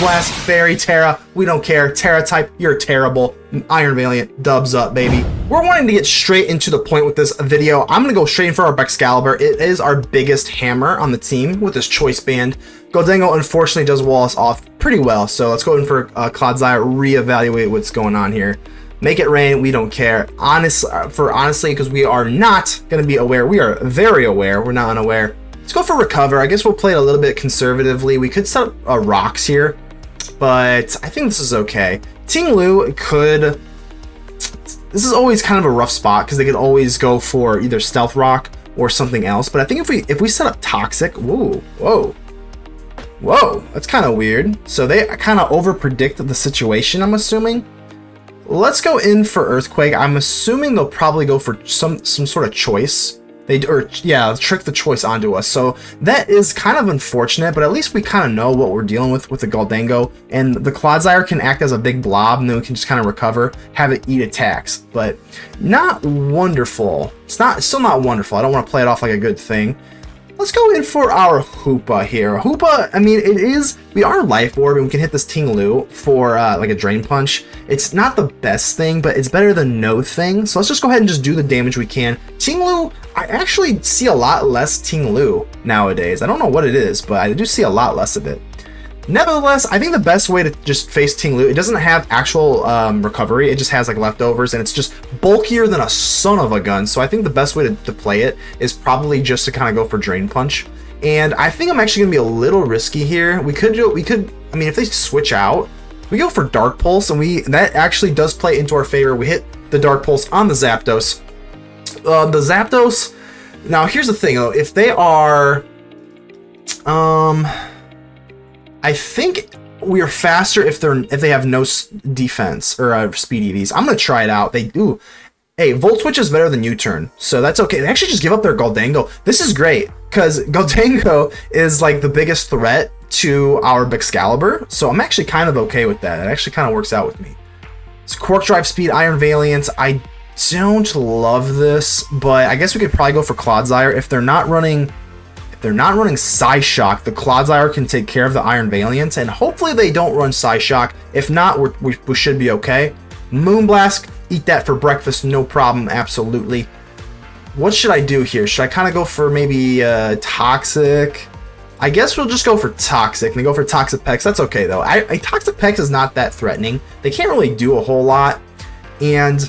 Moonblast, Fairy, Tera, we don't care. Tera type, you're terrible. Iron Valiant, dubs up, baby. We're wanting to get straight into the point with this video. I'm gonna go straight in for our Baxcalibur. It is our biggest hammer on the team with this choice band. Goldango unfortunately does wall us off pretty well, so let's go in for Clodsire, reevaluate what's going on here. Make it rain, we don't care. Honestly, because we are not gonna be aware. We are very aware, we're not unaware. Let's go for recover. I guess we'll play it a little bit conservatively. We could set up rocks here, but I think this is okay. Ting Lu could... This is always kind of a rough spot because they could always go for either Stealth Rock or something else. But I think if we set up Toxic... Whoa, that's kind of weird. So they kind of over-predict the situation, I'm assuming. Let's go in for Earthquake. I'm assuming they'll probably go for some sort of choice. Trick the choice onto us. So that is kind of unfortunate, but at least we kind of know what we're dealing with the Goldango, and the Clodsire can act as a big blob, and then we can just kind of recover, have it eat attacks. But not wonderful. It's still not wonderful. I don't want to play it off like a good thing. Let's go in for our Hoopa here. Hoopa, I mean, we are Life Orb, and we can hit this Ting Lu for like a Drain Punch. It's not the best thing, but it's better than no thing. So let's just go ahead and just do the damage we can. Ting Lu, I actually see a lot less Ting Lu nowadays. I don't know what it is, but I do see a lot less of it. Nevertheless, I think the best way to just face Ting Lu, it doesn't have actual recovery, it just has like leftovers, and it's just bulkier than a son of a gun. So I think the best way to play it is probably just to kind of go for Drain Punch. And I think I'm actually gonna be a little risky here. I mean, if they switch out, we go for Dark Pulse, and that actually does play into our favor. We hit the Dark Pulse on the Zapdos. The Zapdos, now here's the thing though, if they are, I think we are faster if they have no defense or speed EVs. I'm gonna try it out. They do. Hey, Volt Switch is better than U-Turn, so that's okay. They actually just give up their Goldango. This is great because Goldango is like the biggest threat to our Baxcalibur, so I'm actually kind of okay with that. It actually kind of works out with me. So Quark Drive Speed, Iron Valiant. I don't love this, but I guess we could probably go for Clodsire if they're not running. They're not running Psyshock, the Clodsire can take care of the Iron Valiant, and hopefully they don't run Psyshock. If not, we should be okay. Moonblast, eat that for breakfast, no problem, absolutely. What should I do here? Should I kind of go for maybe Toxic? I guess we'll just go for Toxic, and they go for Toxic Pex. That's okay, though. Toxic Pex is not that threatening. They can't really do a whole lot, and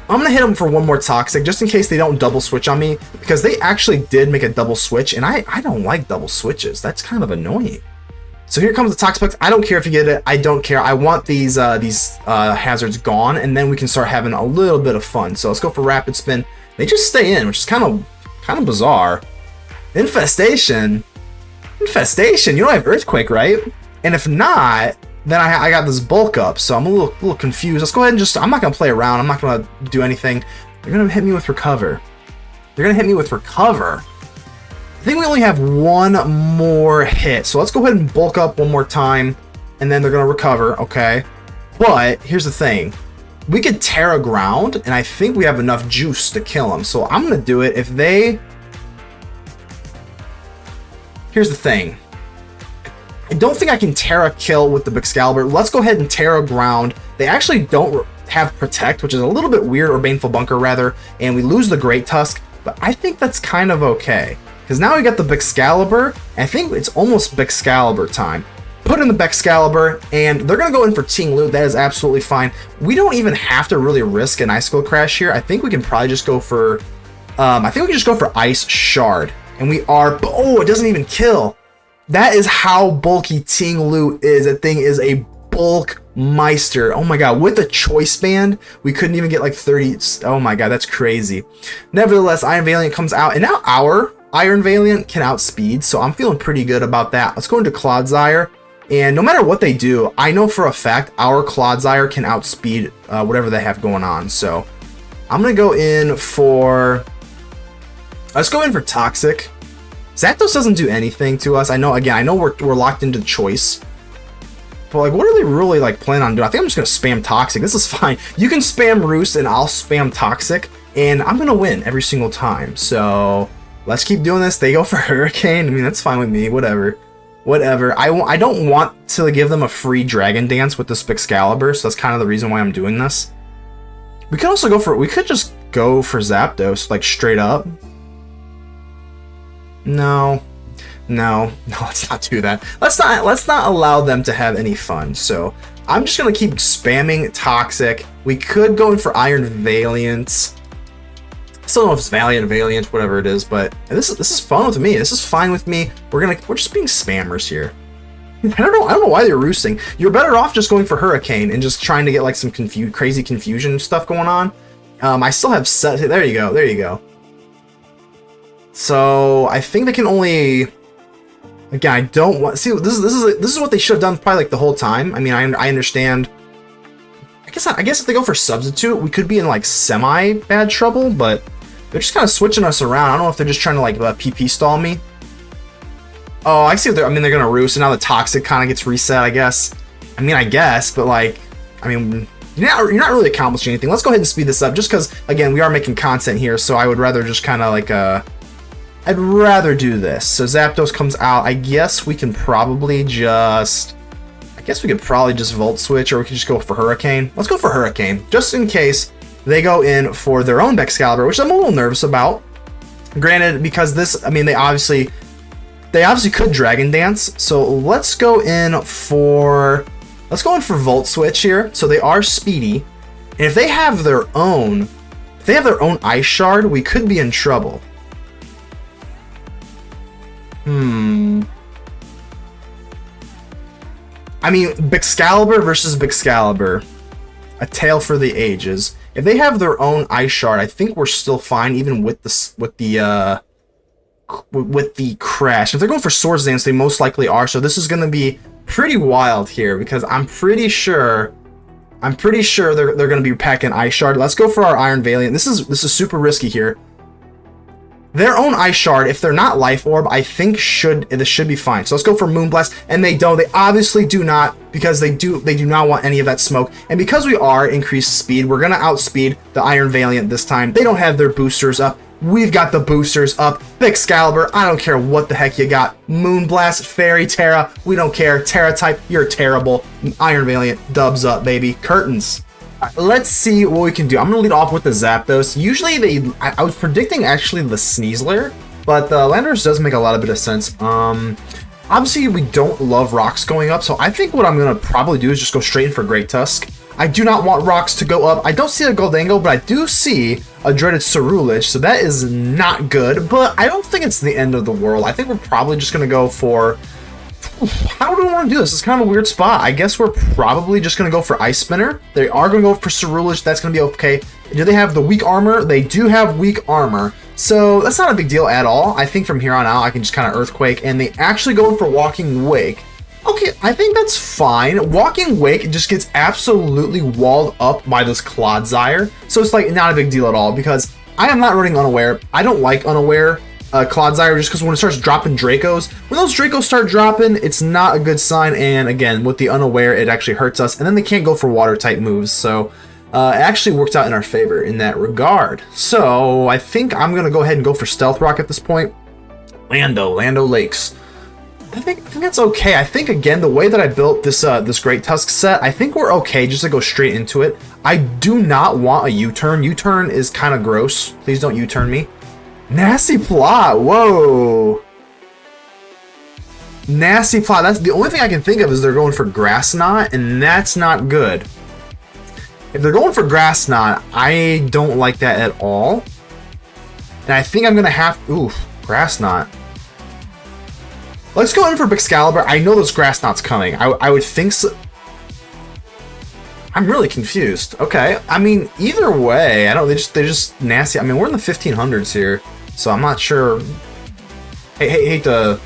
I'm going to hit them for one more Toxic, just in case they don't double switch on me, because they actually did make a double switch, and I don't like double switches. That's kind of annoying. So here comes the Toxic Pex. I don't care if you get it. I don't care. I want these hazards gone, and then we can start having a little bit of fun. So let's go for Rapid Spin. They just stay in, which is kind of bizarre. Infestation? Infestation? You don't have Earthquake, right? And if not, then I got this bulk up, so I'm a little confused. Let's go ahead and I'm not going to play around. I'm not going to do anything. They're going to hit me with Recover. They're going to hit me with Recover. I think we only have one more hit, so let's go ahead and bulk up one more time, and then they're going to recover, okay? But here's the thing. We could Tera Ground, and I think we have enough juice to kill them, so I'm going to do it. Here's the thing. I don't think I can Tera kill with the Baxcalibur. Let's go ahead and Tera Ground. They actually don't have Protect, which is a little bit weird, or Baneful Bunker rather, and we lose the Great Tusk, but I think that's kind of okay. Because now we got the Baxcalibur, and I think it's almost Baxcalibur time. Put in the Baxcalibur, and they're going to go in for Ting Lu. That is absolutely fine. We don't even have to really risk an Icicle Crash here. I think we can probably just go for... Ice Shard. And we are... Oh, it doesn't even kill. That is how bulky Ting Lu is. That thing is a bulk meister. Oh my god, with a choice band, we couldn't even get like 30. Oh my god, that's crazy. Nevertheless, Iron Valiant comes out, and now our Iron Valiant can outspeed, so I'm feeling pretty good about that. Let's go into Clodsire, and no matter what they do, I know for a fact our Clodsire can outspeed whatever they have going on. So I'm gonna go in for... Let's go in for Toxic. Zapdos doesn't do anything to us. I know we're locked into choice. But like, what are they really like planning on doing? I think I'm just gonna spam Toxic. This is fine. You can spam Roost and I'll spam Toxic, and I'm gonna win every single time. So let's keep doing this. They go for Hurricane. I mean, that's fine with me, whatever. Whatever. I don't want to give them a free Dragon Dance with this Baxcalibur, so that's kind of the reason why I'm doing this. We could also go for... We could just go for Zapdos, like, straight up. No, let's not do that. Let's not allow them to have any fun. So I'm just gonna keep spamming Toxic. We could go in for Iron Valiant. I still don't know if it's Valiant, whatever it is, but this is fun with me. This is fine with me. We're just being spammers here. I don't know why they're roosting. You're better off just going for Hurricane and just trying to get like some crazy confusion stuff going on. I still have set. There you go. So I think they can only. Again, I don't want. See, this is what they should have done probably like the whole time. I mean, I understand. I guess if they go for Substitute, we could be in like semi bad trouble. But they're just kind of switching us around. I don't know if they're just trying to like PP stall me. Oh, I see what they're. I mean, they're gonna Roost, and now the Toxic kind of gets reset. I guess. I mean, I guess, but like, I mean. You're not really accomplishing anything. Let's go ahead and speed this up, just because, again, we are making content here, so I would rather just kind of like, I'd rather do this. So Zapdos comes out. I guess we can probably just... Volt Switch, or we could just go for Hurricane. Let's go for Hurricane, just in case they go in for their own Baxcalibur, which I'm a little nervous about. Granted, because this, I mean, they obviously could Dragon Dance, so let's go in for... Let's go in for Volt Switch here. So they are speedy. And if they have their own Ice Shard, we could be in trouble. I mean, Baxcalibur versus Baxcalibur. A tale for the ages. If they have their own Ice Shard, I think we're still fine, even with the Crash. If they're going for Swords Dance, they most likely are. So this is going to be pretty wild here, because I'm pretty sure they're going to be packing Ice Shard. Let's go for our Iron Valiant. This is super risky here. Their own Ice Shard, if they're not Life Orb, I think this should be fine. So let's go for Moonblast, and they don't. They obviously do not, because they do not want any of that smoke. And because we are increased speed, we're going to outspeed the Iron Valiant this time. They don't have their boosters up. We've got the boosters up. Baxcalibur, I don't care what the heck you got. Moonblast, Fairy, Tera, we don't care. Tera type, you're terrible. Iron Valiant, dubs up, baby. Curtains. Right, let's see what we can do. I'm going to lead off with the Zapdos. Usually I was predicting actually the Sneasler, but the Landorus does make a bit of sense. Obviously, we don't love rocks going up, so I think what I'm going to probably do is just go straight in for Great Tusk. I do not want rocks to go up. I don't see a Goldango, but I do see a dreaded Ceruledge, so that is not good, but I don't think it's the end of the world. I think we're probably just going to go for... How do we want to do this? It's kind of a weird spot. I guess we're probably just going to go for Ice Spinner. They are going to go for Ceruledge. That's going to be okay. Do they have the weak armor? They do have weak armor, so that's not a big deal at all. I think from here on out, I can just kind of Earthquake, and they actually go for Walking Wake. Okay, I think that's fine. Walking Wake just gets absolutely walled up by this Clodsire, so it's like not a big deal at all, because I am not running Unaware. I don't like Unaware Clodsire, just because when it starts dropping Dracos, when those Dracos start dropping, it's not a good sign, and again, with the Unaware, it actually hurts us, and then they can't go for Water type moves, so it actually worked out in our favor in that regard. So I think I'm going to go ahead and go for Stealth Rock at this point. Lando Lakes. I think that's okay. I think, again, the way that I built this this Great Tusk set, I think we're okay just to go straight into it. I do not want a U-turn. U-turn is kind of gross. Please don't U-turn me. Nasty Plot. Whoa. Nasty Plot. That's the only thing I can think of is they're going for Grass Knot, and that's not good. If they're going for Grass Knot, I don't like that at all. And I think I'm going to have... Ooh, Grass Knot. Let's go in for Baxcalibur. I know this Grass Knot's coming. I would think so. I'm really confused. Okay, I mean, either way, I don't. They're just nasty. I mean, we're in the 1500s here, so I'm not sure. Hate to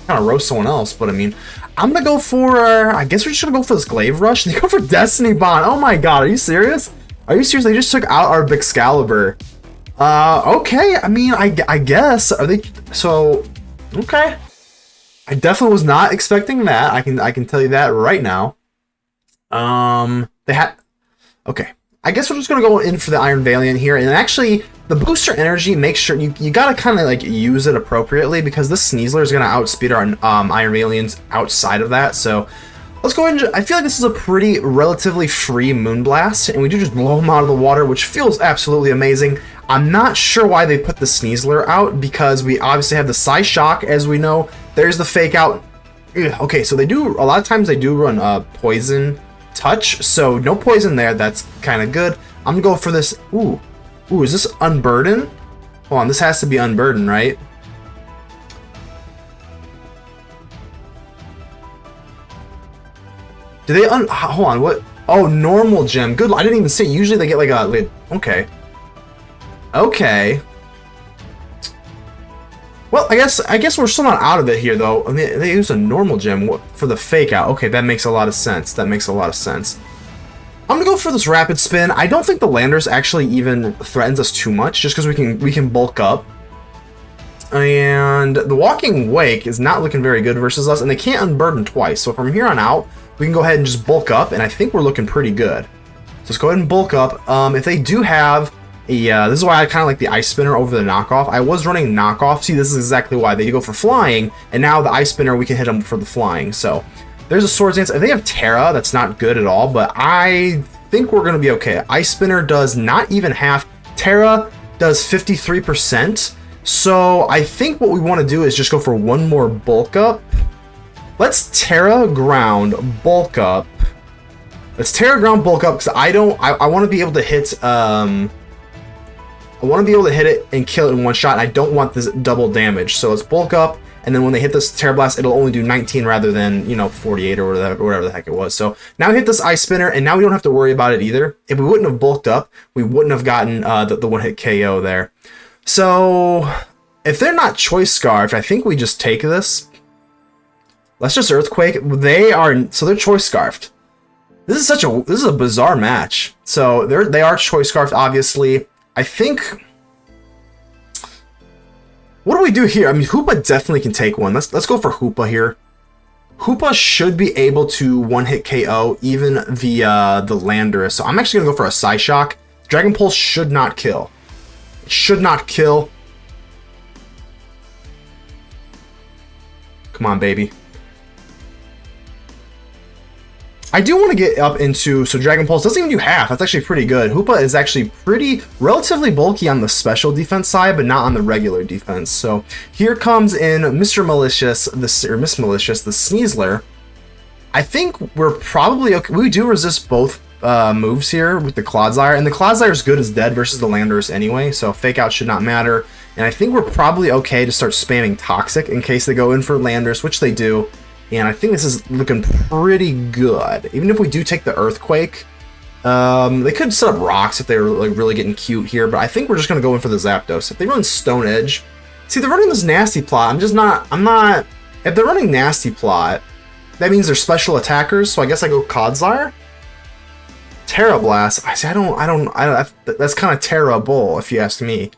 kind of roast someone else, but I mean, I'm gonna go for. I guess we're just gonna go for this Glaive Rush. They go for Destiny Bond. Oh my God, are you serious? Are you serious? They just took out our Baxcalibur. Okay. I mean, I guess are they? So, okay. I definitely was not expecting that. I can tell you that right now. They had... Okay. I guess we're just going to go in for the Iron Valiant here. And actually, the booster energy, make sure you got to kind of like use it appropriately, because this Sneasler is going to outspeed our Iron Valiants outside of that. So let's go ahead and I feel like this is a pretty relatively free Moonblast, and we do just blow them out of the water, which feels absolutely amazing. I'm not sure why they put the Sneasler out, because we obviously have the Psyshock, as we know. There's the Fake Out. Ugh, okay, so they do, a lot of times they do run Poison Touch, so no poison there. That's kind of good. I'm gonna go for this. Ooh, is this Unburden? Hold on, this has to be Unburden, right? Do they hold on, what? Oh, normal gem. Good. I didn't even say. Usually they get like a okay. Okay. Well, I guess we're still not out of it here, though. I mean, they use a normal gem for the Fake Out. Okay, that makes a lot of sense. That makes a lot of sense. I'm gonna go for this Rapid Spin. I don't think the Landers actually even threatens us too much, just because we can bulk up. And the Walking Wake is not looking very good versus us, and they can't Unburden twice. So from here on out, we can go ahead and just bulk up, and I think we're looking pretty good. So let's go ahead and bulk up. If they do have this is why I kind of like the Ice Spinner over the Knockoff. I was running Knockoff. See, this is exactly why. They go for flying, and now the Ice Spinner, we can hit them for the flying. So there's a Swords Dance. If they have Tera, that's not good at all, but I think we're going to be okay. Ice Spinner does not even half. Tera does 53%. So I think what we want to do is just go for one more bulk up. Let's Tera Ground bulk up. Let's Tera Ground bulk up, because I want to be able to hit I want to be able to hit it and kill it in one shot, and I don't want this double damage. So let's bulk up, and then when they hit this Terra Blast, it'll only do 19 rather than, 48 or whatever the heck it was. So now we hit this Ice Spinner, and now we don't have to worry about it either. If we wouldn't have bulked up, we wouldn't have gotten the one-hit KO there. So if they're not Choice Scarfed, I think we just take this. Let's just Earthquake. They're Choice Scarfed. This is a bizarre match. So they are Choice Scarfed, obviously. I think, what do we do here? I mean, Hoopa definitely can take one. Let's go for Hoopa here. Hoopa should be able to one-hit KO even the Landorus. So I'm actually gonna go for a Psyshock. Dragon Pulse should not kill. It should not kill. Come on, baby. I do want to get up into, so Dragon Pulse doesn't even do half. That's actually pretty good. Hoopa is actually relatively bulky on the special defense side, but not on the regular defense. So here comes in Mr. Malicious, or Miss Malicious, the Sneasler. I think we're probably okay. We do resist both moves here with the Clodsire, and the Clodsire is good as dead versus the Landorus anyway, so Fake Out should not matter. And I think we're probably okay to start spamming Toxic in case they go in for Landorus, which they do. And I think this is looking pretty good. Even if we do take the Earthquake, they could set up rocks if they were like really getting cute here, but I think we're just gonna go in for the Zapdos. If they run Stone Edge, see, they're running this Nasty Plot. If they're running Nasty Plot, that means they're special attackers, so I guess I go Clodsire. Tera Blast. I see. That's kind of terrible if you ask me.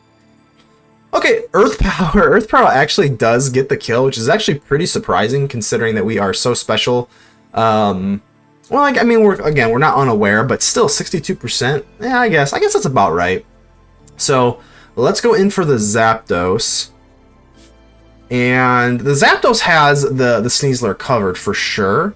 Okay, Earth Power. Earth Power actually does get the kill, which is actually pretty surprising considering that we are so special. Well, like, I mean, we're not unaware, but still 62%. Yeah, I guess that's about right. So let's go in for the Zapdos. And the Zapdos has the Sneasler covered for sure.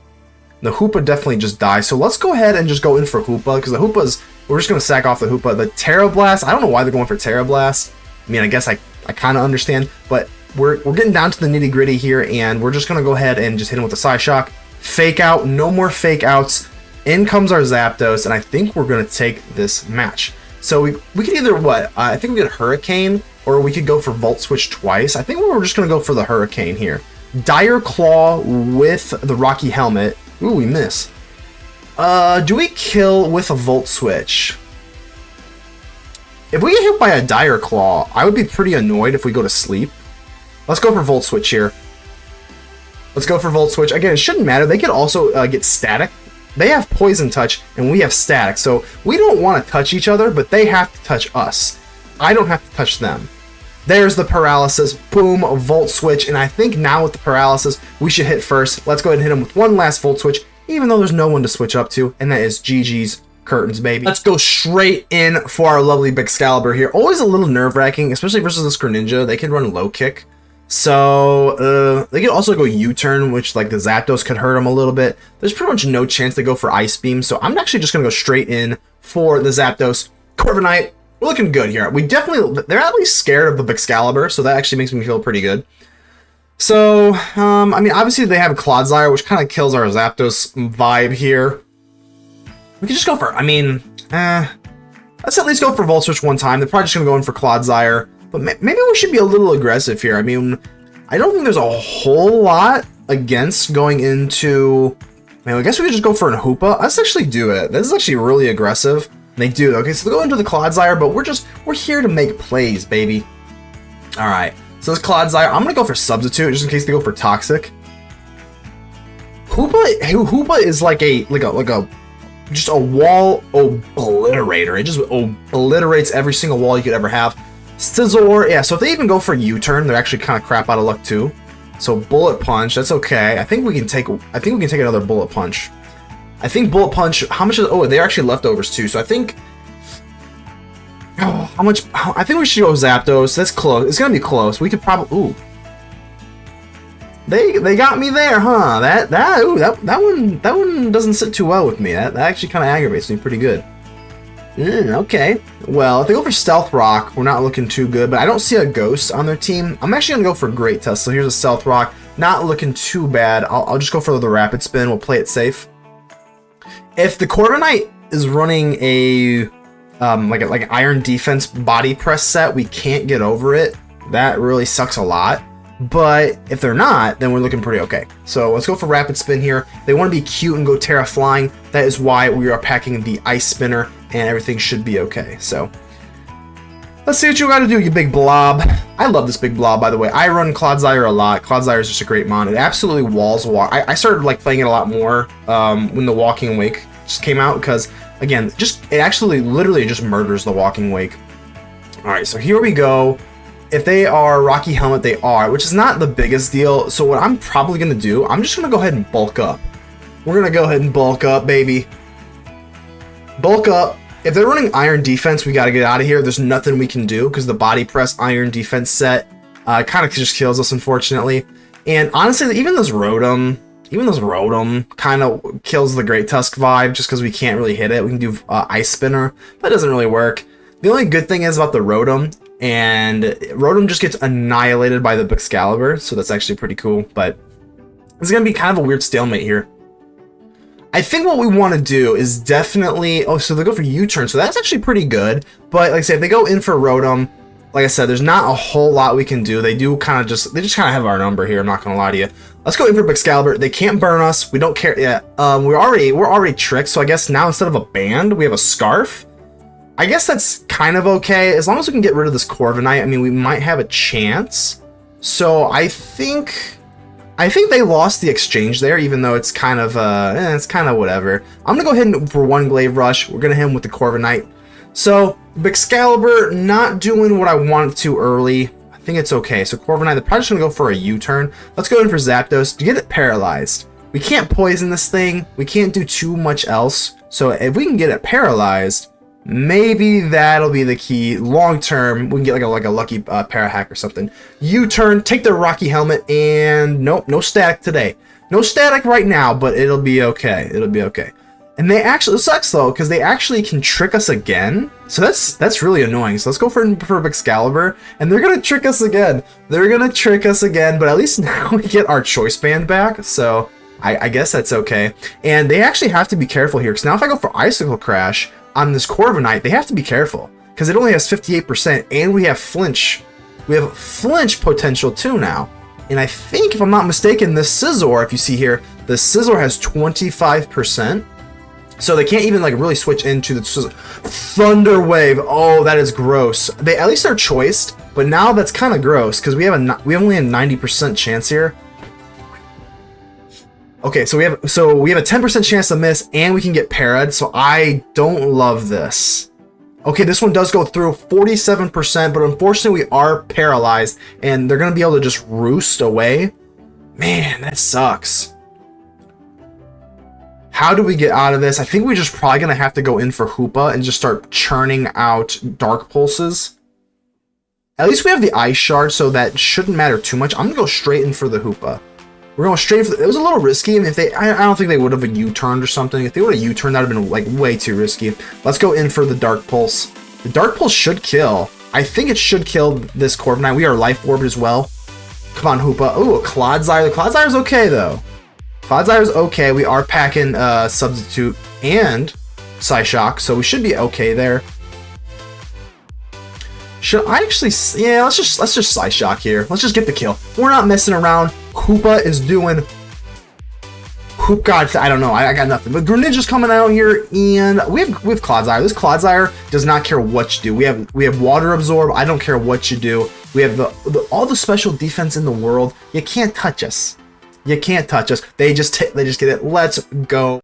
The Hoopa definitely just dies. So let's go ahead and just go in for Hoopa, because the Hoopa's, we're just going to sack off the Hoopa. The Tera Blast, I don't know why they're going for Tera Blast. I mean, I guess I kind of understand, but we're getting down to the nitty gritty here, and we're just going to go ahead and just hit him with the Psyshock. Fake Out, no more Fake Outs. In comes our Zapdos, and I think we're going to take this match. So we could either, I think we could Hurricane, or we could go for Volt Switch twice. I think we're just going to go for the Hurricane here. Dire Claw with the Rocky Helmet. Ooh, we miss. Do we kill with a Volt Switch? If we get hit by a Dire Claw, I would be pretty annoyed if we go to sleep. Let's go for Volt Switch here. Let's go for Volt Switch. Again, it shouldn't matter. They could also get Static. They have Poison Touch, and we have Static. So we don't want to touch each other, but they have to touch us. I don't have to touch them. There's the Paralysis. Boom, a Volt Switch. And I think now with the Paralysis, we should hit first. Let's go ahead and hit him with one last Volt Switch, even though there's no one to switch up to, and that is GG's curtains, baby. Let's go straight in for our lovely Baxcalibur here. Always a little nerve-wracking, especially versus this Greninja. They can run low kick. So, they could also go U-turn, which, like, the Zapdos could hurt them a little bit. There's pretty much no chance they go for Ice Beam, so I'm actually just going to go straight in for the Zapdos. Corviknight, we're looking good here. They're at least scared of the Baxcalibur, so that actually makes me feel pretty good. So, I mean, obviously they have a Clodsire, which kind of kills our Zapdos vibe here. We can just go for, I mean, let's at least go for Volt Switch one time. They're probably just going to go in for Clodsire. But maybe we should be a little aggressive here. I mean, I don't think there's a whole lot against going into... Man, I guess we could just go for an Hoopa. Let's actually do it. This is actually really aggressive. They do. Okay, so they go into the Clodsire, but we're here to make plays, baby. All right. So this Clodsire, I'm going to go for Substitute, just in case they go for Toxic. Hoopa is like a just a wall obliterator. It just obliterates every single wall you could ever have. Scizor, yeah, so if they even go for U-turn, they're actually kind of crap out of luck too. So Bullet Punch, that's okay. I think we can take another Bullet Punch. I think Bullet Punch, how much is, oh, they're actually leftovers too, so I think, oh, how much, I think we should go Zapdos. That's close. It's gonna be close. We could probably, ooh. They got me there, huh? That one doesn't sit too well with me. That actually kind of aggravates me pretty good. Okay, well, if they go for Stealth Rock, we're not looking too good, but I don't see a Ghost on their team. I'm actually going to go for Great Tusk, so here's a Stealth Rock. Not looking too bad. I'll just go for the Rapid Spin. We'll play it safe. If the Corviknight is running a like Iron Defense Body Press set, we can't get over it. That really sucks a lot. But if they're not, then we're looking pretty okay. So let's go for Rapid Spin here. They want to be cute and go Tera Flying. That is why we are packing the Ice Spinner, and everything should be okay. So let's see what you got to do, you big blob. I love this big blob, by the way. I run Clodsire a lot. Clodsire is just a great mon. It absolutely walls walk. I started like playing it a lot more when the Walking Wake just came out, because again, it actually literally just murders the Walking Wake. All right, so here we go. If they are Rocky Helmet, they are, which is not the biggest deal. So what I'm probably going to do, I'm just going to go ahead and bulk up. We're going to go ahead and bulk up, baby. Bulk up. If they're running Iron Defense, we got to get out of here. There's nothing we can do because the Body Press Iron Defense set kind of just kills us, unfortunately. And honestly, even this Rotom kind of kills the Great Tusk vibe just because we can't really hit it. We can do Ice Spinner. That doesn't really work. The only good thing is about the Rotom, and Rotom just gets annihilated by the Baxcalibur, so that's actually pretty cool, but it's going to be kind of a weird stalemate here. I think what we want to do is definitely... Oh, so they go for U-turn, so that's actually pretty good, but like I said, if they go in for Rotom, like I said, there's not a whole lot we can do. They just kind of have our number here, I'm not going to lie to you. Let's go in for Baxcalibur. They can't burn us. We don't care yet. We're already tricked, so I guess now instead of a band, we have a Scarf. I guess that's kind of okay. As long as we can get rid of this Corviknight, I mean, we might have a chance. So I think they lost the exchange there, even though it's kind of whatever. I'm gonna go ahead and for one Glaive Rush. We're gonna hit him with the Corviknight. So Baxcalibur not doing what I wanted to early. I think it's okay. So Corviknight, they're probably just gonna go for a U-turn. Let's go in for Zapdos to get it paralyzed. We can't poison this thing. We can't do too much else. So if we can get it paralyzed, maybe that'll be the key. Long term, we can get like a lucky para hack or something. U-turn, take the Rocky Helmet, and nope, no static today. No static right now, but it'll be okay. It'll be okay. And they actually, it sucks though, because they actually can trick us again. So that's really annoying. So let's go for Baxcalibur, and they're gonna trick us again. They're gonna trick us again, but at least now we get our Choice Band back. So I guess that's okay. And they actually have to be careful here, because now if I go for Icicle Crash on this Corviknight, they have to be careful because it only has 58%, and we have flinch. We have flinch potential too now. And I think, if I'm not mistaken, the Scizor, if you see here, the Scizor has 25%. So they can't even like really switch into the Scizor. Thunder Wave. Oh, that is gross. At least they're choiced, but now that's kind of gross because we only have a 90% chance here. Okay, so we have a 10% chance to miss, and we can get parried, so I don't love this. Okay, this one does go through 47%, but unfortunately we are paralyzed, and they're gonna be able to just roost away. Man, that sucks. How do we get out of this? I think we're just probably going to have to go in for Hoopa and just start churning out Dark Pulses. At least we have the Ice Shard, so that shouldn't matter too much. I'm going to go straight in for the Hoopa. We're going straight for it was a little risky. I mean, if they, I don't think they would have a U-turned or something. If they would have U-turned, that would have been like way too risky. Let's go in for the Dark Pulse. The Dark Pulse should kill. I think it should kill this Corviknight. We are Life Orbed as well. Come on, Hoopa. Ooh, a Clodsire. The Clodsire's okay, though. Clodsire's okay. We are packing Substitute and Psyshock, so we should be okay there. Should I actually? Yeah, let's just Psyshock here. Let's just get the kill. We're not messing around. Hoopa is doing. God, I don't know. I got nothing. But Greninja's coming out here, and we have Clodsire. This Clodsire does not care what you do. We have Water Absorb. I don't care what you do. We have all the special defense in the world. You can't touch us. You can't touch us. They just get it. Let's go.